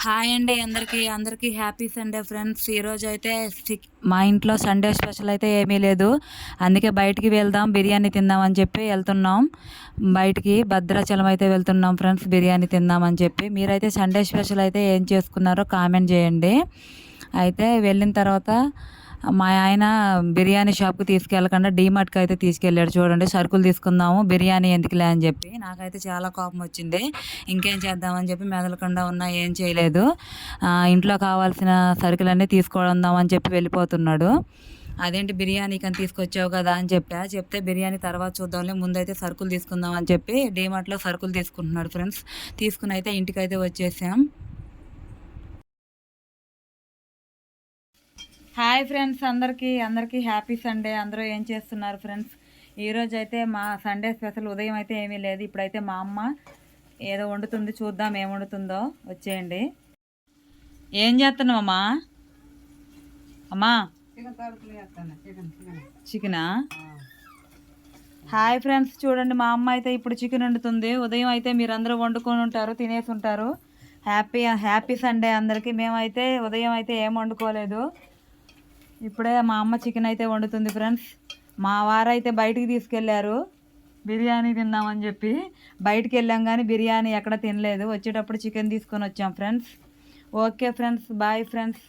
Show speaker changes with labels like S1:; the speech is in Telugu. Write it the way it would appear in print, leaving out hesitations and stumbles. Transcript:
S1: హాయ్ అండి అందరికీ హ్యాపీ సండే ఫ్రెండ్స్. ఈరోజు అయితే మా ఇంట్లో సండే స్పెషల్ అయితే ఏమీ లేదు. అందుకే బయటికి వెళ్దాం, బిర్యానీ తిందాం అని చెప్పి వెళ్తున్నాం. బయటికి భద్రాచలం అయితే వెళ్తున్నాం ఫ్రెండ్స్, బిర్యానీ తిందామని చెప్పి. మీరైతే సండే స్పెషల్ అయితే ఏం చేసుకున్నారో కామెంట్ చేయండి. అయితే వెళ్ళిన తర్వాత మా ఆయన బిర్యానీ షాప్కి తీసుకెళ్ళకుండా డీమార్ట్కి అయితే తీసుకెళ్ళాడు. చూడండి, సరుకులు తీసుకుందాము, బిర్యానీ ఎందుకులే అని చెప్పి. నాకైతే చాలా కోపం వచ్చింది. ఇంకేం చేద్దామని చెప్పి మెదలకుండా ఉన్నా, ఏం చేయలేదు. ఇంట్లో కావాల్సిన సరుకులన్నీ తీసుకుందామని చెప్పి వెళ్ళిపోతున్నాడు. అదేంటి బిర్యానీకి అని తీసుకొచ్చావు కదా అని చెప్తే బిర్యానీ తర్వాత చూద్దాంలే, ముందైతే సరుకులు తీసుకుందాం అని చెప్పి డీమార్ట్లో సరుకులు తీసుకుంటున్నాడు ఫ్రెండ్స్. తీసుకుని అయితే ఇంటికైతే వచ్చేసాం. హాయ్ ఫ్రెండ్స్, అందరికీ హ్యాపీ సండే. అందరూ ఏం చేస్తున్నారు ఫ్రెండ్స్? ఈరోజు అయితే మా సండే స్పెషల్ ఉదయం అయితే ఏమీ లేదు. ఇప్పుడైతే మా అమ్మ ఏదో వండుతుంది, చూద్దాం ఏం వండుతుందో. వచ్చేయండి. ఏం చేస్తున్నావు అమ్మా? అమ్మా చికెనా? హాయ్ ఫ్రెండ్స్, చూడండి మా అమ్మ అయితే ఇప్పుడు చికెన్ వండుతుంది. ఉదయం అయితే మీరందరూ వండుకొని ఉంటారు, తినేసి ఉంటారు. హ్యాపీ సండే అందరికీ. మేమైతే ఉదయం అయితే ఏం వండుకోలేదు. ఇప్పుడే మా అమ్మ చికెన్ అయితే వండుతుంది ఫ్రెండ్స్. మా వారైతే బయటికి తీసుకెళ్లారు బిర్యానీ తిందామని చెప్పి. బయటికి వెళ్ళాం కానీ బిర్యానీ ఎక్కడ తినలేదు. వచ్చేటప్పుడు చికెన్ తీసుకొని వచ్చాం friends. Okay friends, bye friends.